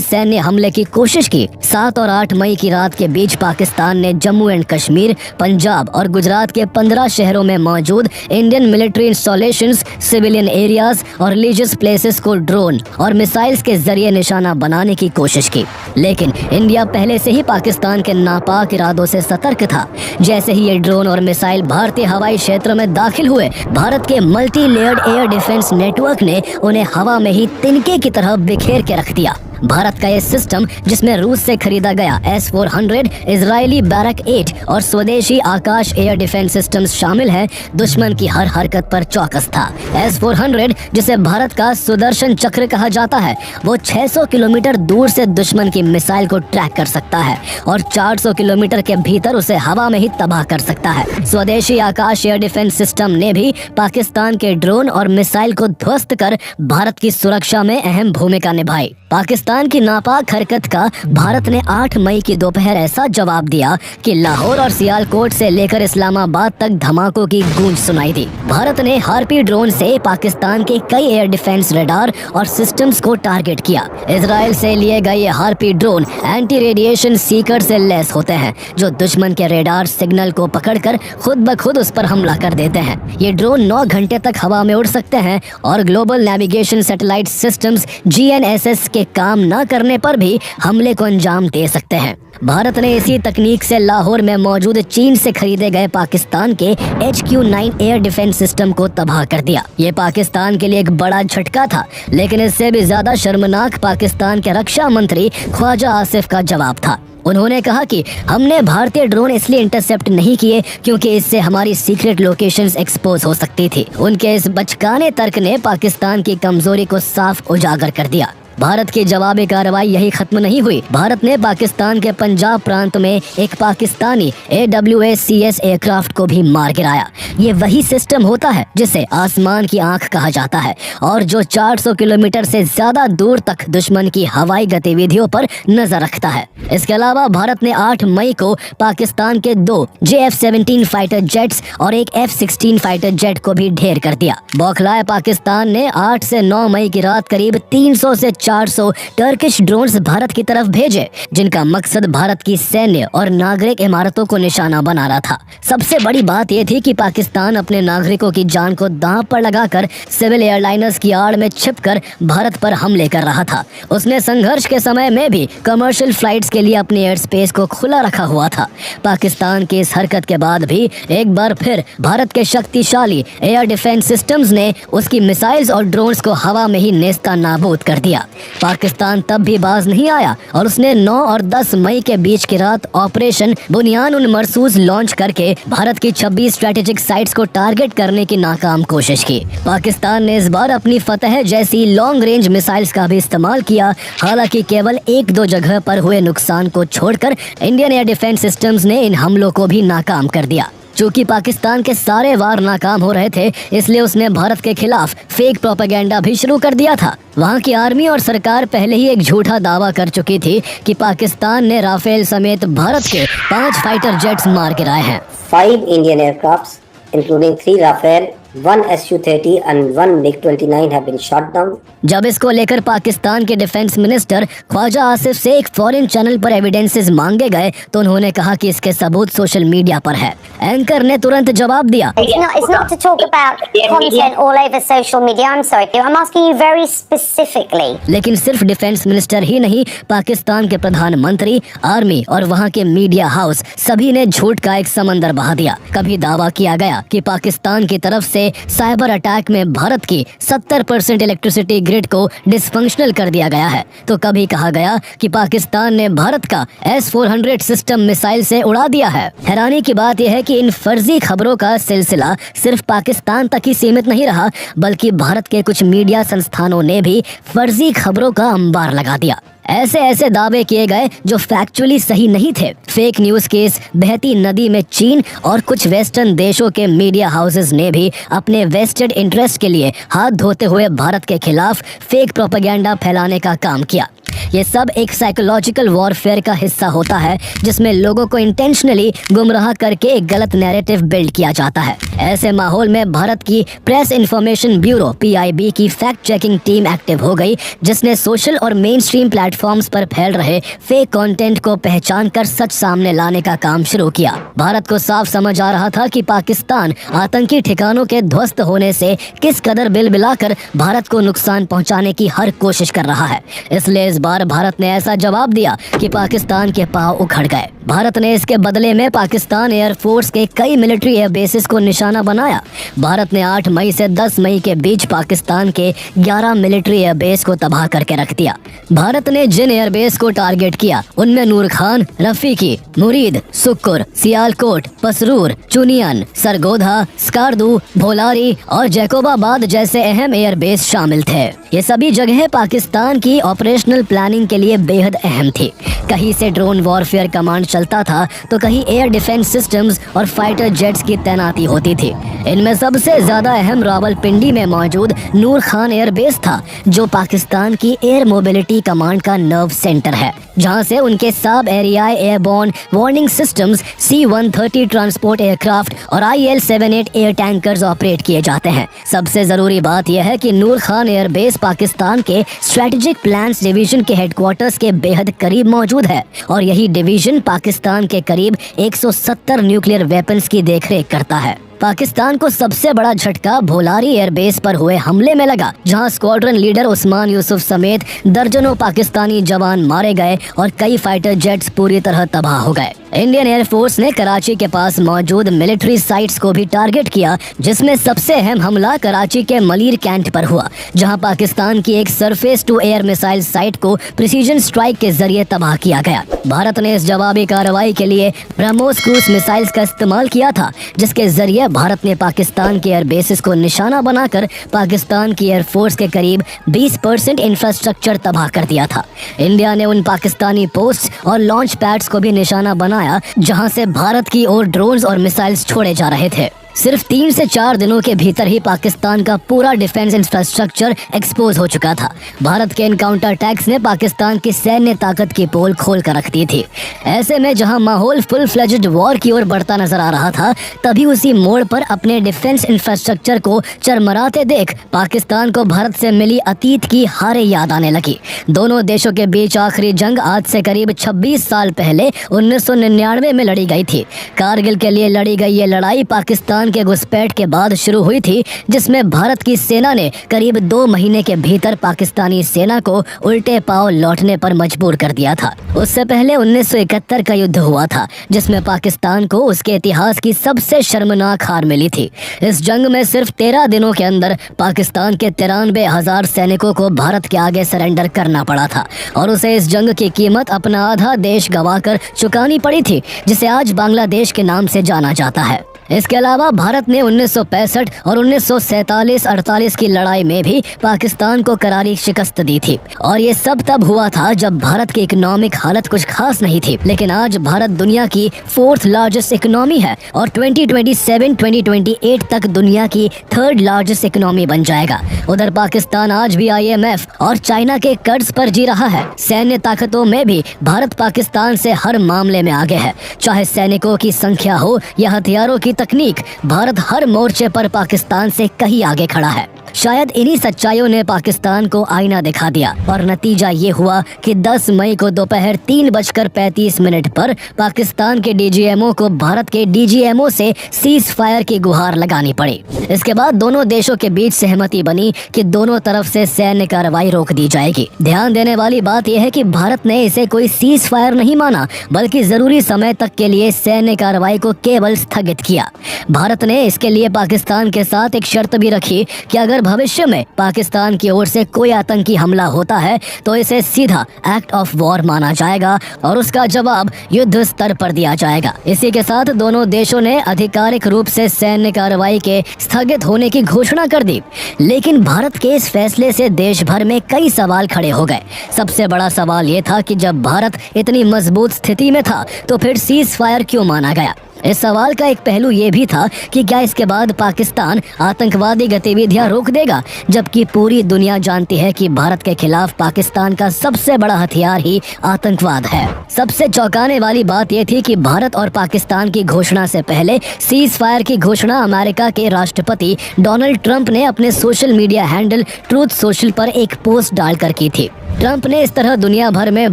सैन्य हमले की कोशिश की। 7 और 8 मई की रात के बीच पाकिस्तान ने जम्मू एंड कश्मीर, पंजाब और गुजरात के 15 शहरों में मौजूद Indian military installations, civilian areas और रिलीजियस प्लेसेस को ड्रोन और मिसाइल्स के जरिए निशाना बनाने की कोशिश की। लेकिन इंडिया पहले से ही पाकिस्तान के नापाक इरादों से सतर्क था। जैसे ही ये ड्रोन और मिसाइल भारतीय हवाई क्षेत्र में दाखिल हुए, भारत के multi layered air defence network ने उन्हें हवा में ही तिनके की तरह बिखेर के रख दिया। भारत का ये सिस्टम, जिसमें रूस से खरीदा गया S-400, इजरायली बैरक 8 और स्वदेशी आकाश एयर डिफेंस सिस्टम्स शामिल है, दुश्मन की हर हरकत पर चौकस था। S-400, जिसे भारत का सुदर्शन चक्र कहा जाता है, वो 600 किलोमीटर दूर से दुश्मन की मिसाइल को ट्रैक कर सकता है और 400 किलोमीटर के भीतर उसे हवा में ही तबाह कर सकता है। स्वदेशी आकाश एयर डिफेंस सिस्टम ने भी पाकिस्तान के ड्रोन और मिसाइल को ध्वस्त कर भारत की सुरक्षा में अहम भूमिका निभाई। पाकिस्तान की नापाक हरकत का भारत ने 8 मई की दोपहर ऐसा जवाब दिया कि लाहौर और सियालकोट से लेकर इस्लामाबाद तक धमाकों की गूंज सुनाई दी। भारत ने हार्पी ड्रोन से पाकिस्तान के कई एयर डिफेंस रडार और सिस्टम्स को टारगेट किया। इजराइल से लिए गए ये harpy drone anti radiation Sikar से लैस होते हैं, जो दुश्मन के रेडार सिग्नल को पकड़कर खुद ब खुद उस पर हमला कर देते हैं। ये ड्रोन 9 घंटे तक हवा में उड़ सकते हैं और global navigation satellite systems GNSS के काम न करने पर भी हमले को अंजाम दे सकते हैं। भारत ने इसी तकनीक से लाहौर में मौजूद चीन से खरीदे गए पाकिस्तान के HQ-9 एयर डिफेंस सिस्टम को तबाह कर दिया। ये पाकिस्तान के लिए एक बड़ा झटका था, लेकिन इससे भी ज्यादा शर्मनाक पाकिस्तान के रक्षा मंत्री ख्वाजा आसिफ का जवाब था। उन्होंने कहा कि हमने भारतीय ड्रोन इसलिए इंटरसेप्ट नहीं किए क्योंकि इससे हमारी सीक्रेट लोकेशंस एक्सपोज हो सकती थी। उनके इस बचकाने तर्क ने पाकिस्तान की कमजोरी को साफ उजागर कर दिया। भारत की जवाबी कार्रवाई यही खत्म नहीं हुई। भारत ने पाकिस्तान के पंजाब प्रांत में एक पाकिस्तानी AWACS एयरक्राफ्ट को भी मार गिराया। ये वही सिस्टम होता है जिसे आसमान की आंख कहा जाता है और जो 400 किलोमीटर से ज्यादा दूर तक दुश्मन की हवाई गतिविधियों पर नजर रखता है। इसके अलावा भारत ने 8 मई को पाकिस्तान के 2 JF-17 फाइटर जेट्स और एक F-16 फाइटर जेट को भी ढेर कर दिया। बौखलाए पाकिस्तान ने 8 से 9 मई की रात करीब 300 से 400 टर्किश ड्रोन्स भारत की तरफ भेजे, जिनका मकसद भारत की सैन्य और नागरिक इमारतों को निशाना बनाना था। सबसे बड़ी बात यह थी कि पाकिस्तान अपने नागरिकों की जान को दांव पर लगाकर सिविल एयरलाइनर्स की आड़ में छिपकर भारत पर हमले कर रहा था। उसने संघर्ष के समय में भी कमर्शियल फ्लाइट्स के लिए अपने एयर स्पेस को खुला रखा हुआ था। पाकिस्तान की इस हरकत के बाद भी एक बार फिर भारत के शक्तिशाली एयर डिफेंस सिस्टम्स ने उसकी मिसाइल्स और ड्रोन्स को हवा में ही नेस्ता नाबूद कर दिया। पाकिस्तान तब भी बाज नहीं आया और उसने 9 और 10 मई के बीच की रात ऑपरेशन बुनियान उन मरसूस लॉन्च करके भारत की 26 स्ट्रेटेजिक साइट्स को टारगेट करने की नाकाम कोशिश की। पाकिस्तान ने इस बार अपनी फतह जैसी लॉन्ग रेंज मिसाइल्स का भी इस्तेमाल किया। हालांकि केवल 1-2 जगह पर हुए नुकसान को छोड़कर इंडियन एयर डिफेंस सिस्टम्स ने इन हमलों को भी नाकाम कर दिया। चूंकि पाकिस्तान के सारे वार नाकाम हो रहे थे, इसलिए उसने भारत के खिलाफ फेक प्रोपेगेंडा भी शुरू कर दिया था। वहाँ की आर्मी और सरकार पहले ही एक झूठा दावा कर चुकी थी कि पाकिस्तान ने राफेल समेत भारत के 5 फाइटर जेट्स मार गिराए हैं। 5 Indian aircrafts, including 3 Rafale, 1 Su-30 and 1 MiG-29 have been shot down. जब इसको लेकर पाकिस्तान के डिफेंस मिनिस्टर ख्वाजा आसिफ से एक फॉरेन चैनल पर एविडेंसेस मांगे गए तो उन्होंने कहा कि इसके सबूत सोशल मीडिया पर है। एंकर ने तुरंत जवाब दिया, It's not to talk about content all over social media. I'm sorry. I'm asking you very specifically. लेकिन सिर्फ डिफेंस मिनिस्टर ही नहीं, पाकिस्तान के प्रधानमंत्री, आर्मी और वहाँ के मीडिया हाउस सभी ने झूठ का एक समंदर बहा दिया। कभी दावा किया गया कि पाकिस्तान की तरफ से साइबर अटैक में भारत की 70% इलेक्ट्रिसिटी ग्रिड को डिसफंक्शनल कर दिया गया है, तो कभी कहा गया कि पाकिस्तान ने भारत का S-400 सिस्टम मिसाइल से उड़ा दिया है। हैरानी की बात यह है कि इन फर्जी खबरों का सिलसिला सिर्फ पाकिस्तान तक ही सीमित नहीं रहा, बल्कि भारत के कुछ मीडिया संस्थानों ने भी फर्जी खबरों का अंबार लगा दिया। ऐसे दावे किए गए जो फैक्चुअली सही नहीं थे। फेक न्यूज के इस बहती नदी में चीन और कुछ वेस्टर्न देशों के मीडिया हाउसेस ने भी अपने वेस्टेड इंटरेस्ट के लिए हाथ धोते हुए भारत के खिलाफ फेक प्रोपेगेंडा फैलाने का काम किया। ये सब एक साइकोलॉजिकल वॉरफेयर का हिस्सा होता है, जिसमें लोगों को इंटेंशनली गुमराह करके एक गलत नैरेटिव बिल्ड किया जाता है। ऐसे माहौल में भारत की प्रेस इंफॉर्मेशन ब्यूरो PIB की फैक्ट चेकिंग टीम एक्टिव हो गई, जिसने सोशल और मेन स्ट्रीम प्लेटफॉर्म्स पर फैल रहे फेक कंटेंट को पहचान कर सच सामने लाने का काम शुरू किया। भारत को साफ समझ आ रहा था कि पाकिस्तान आतंकी ठिकानों के ध्वस्त होने से किस कदर बिलबिलाकर भारत को नुकसान पहुंचाने की हर कोशिश कर रहा है। इसलिए इस बार भारत ने ऐसा जवाब दिया कि पाकिस्तान के पांव उखड़ गए। भारत ने इसके बदले में पाकिस्तान एयरफोर्स के कई मिलिट्री एयर बेसिस को निशाना बनाया। भारत ने 8 मई से 10 मई के बीच पाकिस्तान के 11 मिलिट्री एयर बेस को तबाह करके रख दिया। भारत ने जिन एयरबेस को टारगेट किया उनमें नूर खान, रफीकी, मुरीद, सुक्कुर, सियालकोट, पसरूर, चुनियन, सरगोधा, स्कार्दू, भोलारी और जैकोबाबाद जैसे अहम एयरबेस शामिल थे। ये सभी जगहें पाकिस्तान की ऑपरेशनल प्लानिंग के लिए बेहद अहम थी। कहीं से ड्रोन वॉरफेयर कमांड चलता था तो कहीं एयर डिफेंस सिस्टम्स और फाइटर जेट्स की तैनाती होती थी। इनमें सबसे ज्यादा अहम रावलपिंडी में मौजूद नूर खान एयरबेस था, जो पाकिस्तान की एयर मोबिलिटी कमांड का नर्व सेंटर है, जहां से उनके सब एरियाई airborne warning systems, C-130 transport aircraft और IL-78 एयर टैंकर्स ऑपरेट किए जाते हैं। सबसे जरूरी बात यह है कि नूर खान एयरबेस पाकिस्तान के स्ट्रेटेजिक प्लान्स डिवीजन के हेडक्वार्टर्स के बेहद करीब मौजूद है और यही डिवीजन पाकिस्तान के करीब 170 न्यूक्लियर वेपन्स की देखरेख करता है। पाकिस्तान को सबसे बड़ा झटका भोलारी एयरबेस पर हुए हमले में लगा, जहां स्क्वाड्रन लीडर उस्मान यूसुफ समेत दर्जनों पाकिस्तानी जवान मारे गए और कई फाइटर जेट्स पूरी तरह तबाह हो गए। इंडियन एयरफोर्स ने कराची के पास मौजूद मिलिट्री साइट्स को भी टारगेट किया, जिसमें सबसे अहम हमला कराची के मलीर कैंट पर हुआ, जहां पाकिस्तान की एक surface to air missile site को प्रिसीजन स्ट्राइक के जरिए तबाह किया गया। भारत ने इस जवाबी कार्रवाई के लिए ब्रह्मोस क्रूज मिसाइल्स का इस्तेमाल किया था, जिसके जरिए भारत ने पाकिस्तान के एयर बेसिस को निशाना बनाकर पाकिस्तान की एयरफोर्स के करीब 20% इंफ्रास्ट्रक्चर तबाह कर दिया था। इंडिया ने उन पाकिस्तानी पोस्ट और लॉन्च पैड्स को भी निशाना बनाया जहां से भारत की ओर ड्रोन्स और मिसाइल्स छोड़े जा रहे थे। सिर्फ 3 से 4 दिनों के भीतर ही पाकिस्तान का पूरा डिफेंस इंफ्रास्ट्रक्चर एक्सपोज हो चुका था। भारत के इनकाउंटर अटैक्स ने पाकिस्तान की सैन्य ताकत की पोल खोल कर रख दी थी। ऐसे में जहां माहौल फुल फ्लेज्ड वॉर की ओर बढ़ता नजर आ रहा था, तभी उसी मोड़ पर अपने डिफेंस इंफ्रास्ट्रक्चर को चरमराते देख पाकिस्तान को भारत से मिली अतीत की हारें याद आने लगी। दोनों देशों के बीच आखिरी जंग आज से करीब 26 साल पहले 1999 में लड़ी गई थी। कारगिल के लिए लड़ी गई ये लड़ाई पाकिस्तान के घुसपैठ के बाद शुरू हुई थी, जिसमें भारत की सेना ने करीब 2 महीने के भीतर पाकिस्तानी सेना को उल्टे पांव लौटने पर मजबूर कर दिया था। उससे पहले 1971 का युद्ध हुआ था, जिसमें पाकिस्तान को उसके इतिहास की सबसे शर्मनाक हार मिली थी। इस जंग में सिर्फ 13 दिनों के अंदर पाकिस्तान के 93,000 सैनिकों को भारत के आगे सरेंडर करना पड़ा था और उसे इस जंग की कीमत अपना आधा देश गंवाकर चुकानी पड़ी थी, जिसे आज बांग्लादेश के नाम से जाना जाता है। इसके अलावा भारत ने 1965 और 1947-48 की लड़ाई में भी पाकिस्तान को करारी शिकस्त दी थी और ये सब तब हुआ था जब भारत की इकोनॉमिक हालत कुछ खास नहीं थी। लेकिन आज भारत दुनिया की 4th लार्जेस्ट इकोनॉमी है और 2027-2028 तक दुनिया की 3rd लार्जेस्ट इकोनॉमी बन जाएगा। उधर पाकिस्तान आज भी IMF और चाइना के कर्ज पर जी रहा है। सैन्य ताकतों में भी भारत पाकिस्तान से हर मामले में आगे है, चाहे सैनिकों की संख्या हो या हथियारों की तकनीक। भारत हर मोर्चे पर पाकिस्तान से कहीं आगे खड़ा है। शायद इन्हीं सच्चाइयों ने पाकिस्तान को आईना दिखा दिया और नतीजा ये हुआ कि 10 मई को दोपहर 3:35 पर पाकिस्तान के DGMO को भारत के DGMO से सीज फायर की गुहार लगानी पड़ी। इसके बाद दोनों देशों के बीच सहमति बनी कि दोनों तरफ से सैन्य कार्रवाई रोक दी जाएगी। ध्यान देने वाली बात यह है कि भारत ने इसे कोई सीज फायर नहीं माना, बल्कि जरूरी समय तक के लिए सैन्य कार्रवाई को केवल स्थगित किया। भारत ने इसके लिए पाकिस्तान के साथ एक शर्त भी रखी कि अगर भविष्य में पाकिस्तान की ओर से कोई आतंकी हमला होता है तो इसे सीधा एक्ट ऑफ वॉर माना जाएगा और उसका जवाब युद्ध स्तर पर दिया जाएगा। इसी के साथ दोनों देशों ने आधिकारिक रूप से सैन्य कार्रवाई के स्थगित होने की घोषणा कर दी। लेकिन भारत के इस फैसले से देश भर में कई सवाल खड़े हो गए। सबसे बड़ा सवाल ये था कि जब भारत इतनी मजबूत स्थिति में था तो फिर सीज फायर क्यों माना गया। इस सवाल का एक पहलू ये भी था कि क्या इसके बाद पाकिस्तान आतंकवादी गतिविधियां रोक देगा, जबकि पूरी दुनिया जानती है कि भारत के खिलाफ पाकिस्तान का सबसे बड़ा हथियार ही आतंकवाद है। सबसे चौंकाने वाली बात यह थी कि भारत और पाकिस्तान की घोषणा से पहले सीज फायर की घोषणा अमेरिका के राष्ट्रपति डोनाल्ड ट्रंप ने अपने social media handle truth social पर एक पोस्ट डालकर की थी। ट्रंप ने इस तरह दुनिया भर में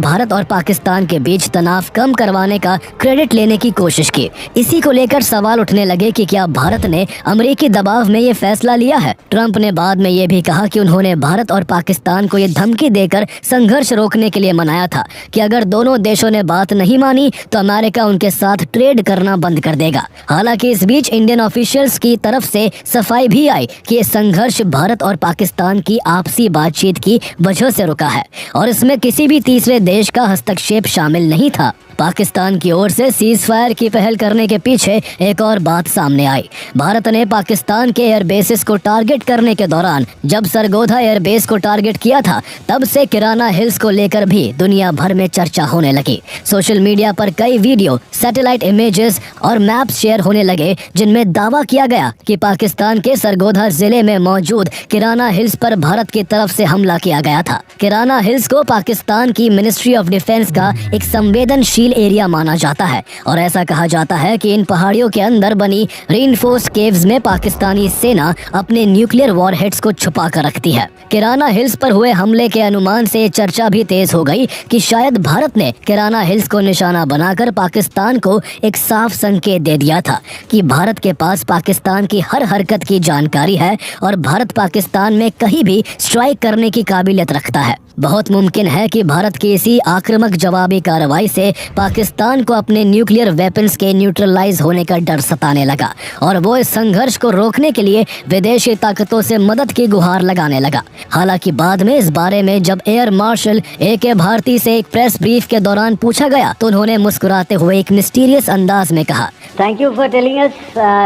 भारत और पाकिस्तान के बीच तनाव कम करवाने का क्रेडिट लेने की कोशिश की। इसी को लेकर सवाल उठने लगे कि क्या भारत ने अमेरिकी दबाव में ये फैसला लिया है। ट्रंप ने बाद में ये भी कहा कि उन्होंने भारत और पाकिस्तान को ये धमकी देकर संघर्ष रोकने के लिए मनाया था कि अगर दोनों देशों ने बात नहीं मानी तो अमेरिका उनके साथ ट्रेड करना बंद कर देगा। हालांकि इस बीच इंडियन ऑफिशियल्स की तरफ से सफाई भी आई कि ये संघर्ष भारत और पाकिस्तान की आपसी बातचीत की वजह से रुका है और इसमें किसी भी तीसरे देश का हस्तक्षेप शामिल नहीं था। पाकिस्तान की ओर से सीज फायर की पहल करने के पीछे एक और बात सामने आई। भारत ने पाकिस्तान के एयरबेसेस को टारगेट करने के दौरान जब सरगोधा एयरबेस को टारगेट किया था तब से किराना हिल्स को लेकर भी दुनिया भर में चर्चा होने लगी। सोशल मीडिया पर कई वीडियो, सैटेलाइट इमेजेस और मैप्स शेयर होने लगे जिनमें दावा किया गया कि पाकिस्तान के सरगोधा जिले में मौजूद किराना हिल्स पर भारत की तरफ से हमला किया गया था। किराना हिल्स को पाकिस्तान की मिनिस्ट्री ऑफ डिफेंस का एक संवेदनशील एरिया माना जाता है और ऐसा कहा जाता है कि इन पहाड़ियों के अंदर बनी रीइंफोर्स्ड केव्स में पाकिस्तानी सेना अपने न्यूक्लियर वॉरहेड्स को छुपा कर रखती है। किराना हिल्स पर हुए हमले के अनुमान से चर्चा भी तेज हो गई कि शायद भारत ने किराना हिल्स को निशाना बनाकर पाकिस्तान को एक साफ संकेत दे दिया था कि भारत के पास पाकिस्तान की हर हरकत की जानकारी है और भारत पाकिस्तान में कहीं भी स्ट्राइक करने की काबिलियत रखता है। बहुत मुमकिन है कि भारत की इसी आक्रामक जवाबी कार्रवाई से पाकिस्तान को अपने न्यूक्लियर वेपन्स के न्यूट्रलाइज होने का डर सताने लगा और वो इस संघर्ष को रोकने के लिए विदेशी ताकतों से मदद की गुहार लगाने लगा। हालांकि बाद में इस बारे में जब एयर मार्शल ए.के. भारती से एक प्रेस ब्रीफ के दौरान पूछा गया तो उन्होंने मुस्कुराते हुए एक मिस्टीरियस अंदाज में कहा, Thank you for telling us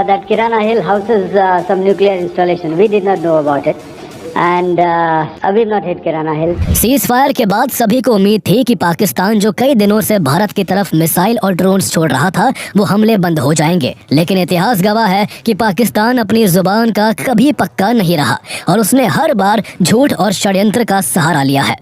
that Kirana Hill houses some nuclear installation. We did not know about it. And we've not hit Kirana Hill. Cease fire के बाद सभी को उम्मीद थी कि पाकिस्तान जो कई दिनों से भारत की तरफ मिसाइल और ड्रोन्स छोड़ रहा था वो हमले बंद हो जाएंगे, लेकिन इतिहास गवाह है कि पाकिस्तान अपनी जुबान का कभी पक्का नहीं रहा और उसने हर बार झूठ और षड्यंत्र का सहारा लिया है।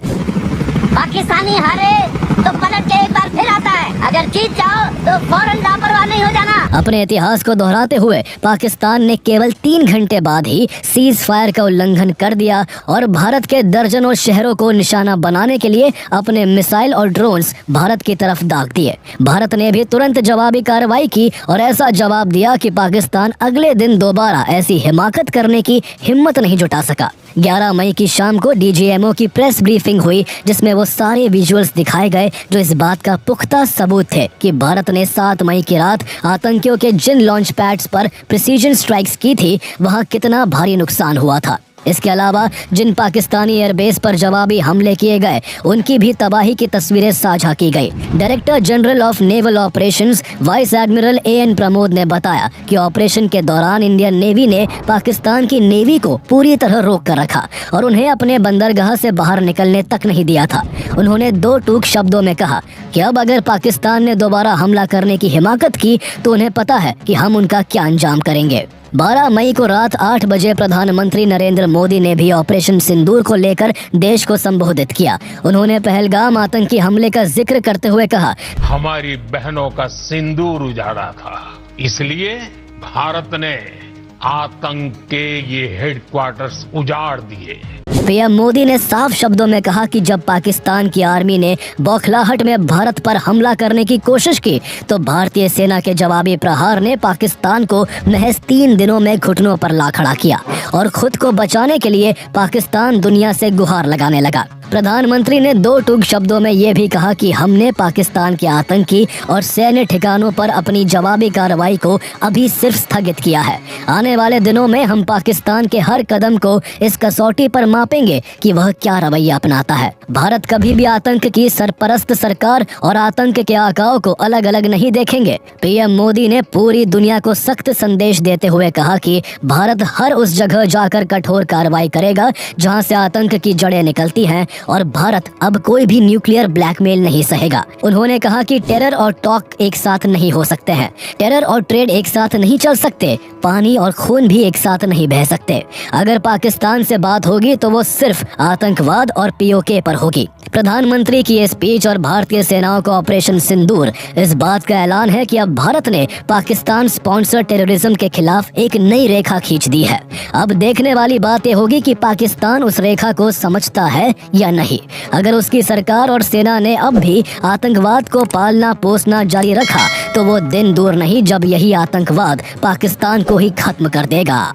पाकिस्तानी हारे तो पलट के एक बार फिर आता है, अगर जीत जाओ तो फौरन लापरवाह नहीं हो जाना। अपने इतिहास को दोहराते हुए पाकिस्तान ने केवल 3 घंटे बाद ही सीज फायर का उल्लंघन कर दिया और भारत के दर्जनों शहरों को निशाना बनाने के लिए अपने मिसाइल और ड्रोन्स भारत की तरफ दाग दिए। भारत ने भी तुरंत जवाबी कार्रवाई की और ऐसा जवाब दिया कि पाकिस्तान अगले दिन दोबारा ऐसी हिमाकत करने की हिम्मत नहीं जुटा सका। 11 मई की शाम को डीजीएमओ की प्रेस ब्रीफिंग हुई जिसमें वो सारे विजुअल्स दिखाए गए जो इस बात का पुख्ता सबूत थे कि भारत ने 7 मई की रात आतंकियों के जिन लॉन्च पैड्स पर प्रिसीजन स्ट्राइक्स की थी वहां कितना भारी नुकसान हुआ था। इसके अलावा जिन पाकिस्तानी एयरबेस पर जवाबी हमले किए गए उनकी भी तबाही की तस्वीरें साझा की गई। Director general of naval operations vice admiral AN. Pramod ने बताया कि ऑपरेशन के दौरान इंडियन नेवी ने पाकिस्तान की नेवी को पूरी तरह रोक कर रखा और उन्हें अपने बंदरगाह से बाहर निकलने तक नहीं दिया था। उन्होंने 2 टूक शब्दों में कहा कि अब अगर पाकिस्तान ने दोबारा हमला करने की हिमाकत की तो उन्हें पता है कि हम उनका क्या अंजाम करेंगे। 12 मई को रात 8 बजे प्रधानमंत्री नरेंद्र मोदी ने भी ऑपरेशन सिंदूर को लेकर देश को संबोधित किया। उन्होंने पहलगाम आतंकी हमले का जिक्र करते हुए कहा, हमारी बहनों का सिंदूर उजाड़ा था, इसलिए भारत ने आतंक के ये हेडक्वार्टर्स उजाड़ दिए। पीएम मोदी ने साफ शब्दों में कहा कि जब पाकिस्तान की आर्मी ने बौखलाहट में भारत पर हमला करने की कोशिश की तो भारतीय सेना के जवाबी प्रहार ने पाकिस्तान को महज 3 दिनों में घुटनों पर ला खड़ा किया और खुद को बचाने के लिए पाकिस्तान दुनिया से गुहार लगाने लगा। प्रधानमंत्री ने 2 टूक शब्दों में ये भी कहा कि हमने पाकिस्तान के आतंकी और सैन्य ठिकानों पर अपनी जवाबी कार्रवाई को अभी सिर्फ स्थगित किया है। आने वाले दिनों में हम पाकिस्तान के हर कदम को इस कसौटी पर मापेंगे कि वह क्या रवैया अपनाता है। भारत कभी भी आतंक की सरपरस्त सरकार और आतंक के आकाओं को अलग अलग नहीं देखेंगे। पीएम मोदी ने पूरी दुनिया को सख्त संदेश देते हुए कहा कि भारत हर उस जगह जाकर कठोर कार्रवाई करेगा जहां से आतंक की जड़ें निकलती हैं और भारत अब कोई भी न्यूक्लियर ब्लैकमेल नहीं सहेगा। उन्होंने कहा कि टेरर और टॉक एक साथ नहीं हो सकते हैं, टेरर और ट्रेड एक साथ नहीं चल सकते, पानी और खून भी एक साथ नहीं बह सकते। अगर पाकिस्तान से बात होगी तो वो सिर्फ आतंकवाद और पीओके पर होगी। प्रधानमंत्री की ये स्पीच और भारतीय सेनाओं का ऑपरेशन सिंदूर इस बात का ऐलान है कि अब भारत ने पाकिस्तान स्पॉन्सर टेररिज्म के खिलाफ एक नई रेखा खींच दी है। अब देखने वाली बात ये होगी कि पाकिस्तान उस रेखा को समझता है या नहीं। अगर उसकी सरकार और सेना ने अब भी आतंकवाद को पालना पोसना जारी रखा तो वो दिन दूर नहीं जब यही आतंकवाद पाकिस्तान को ही खत्म कर देगा।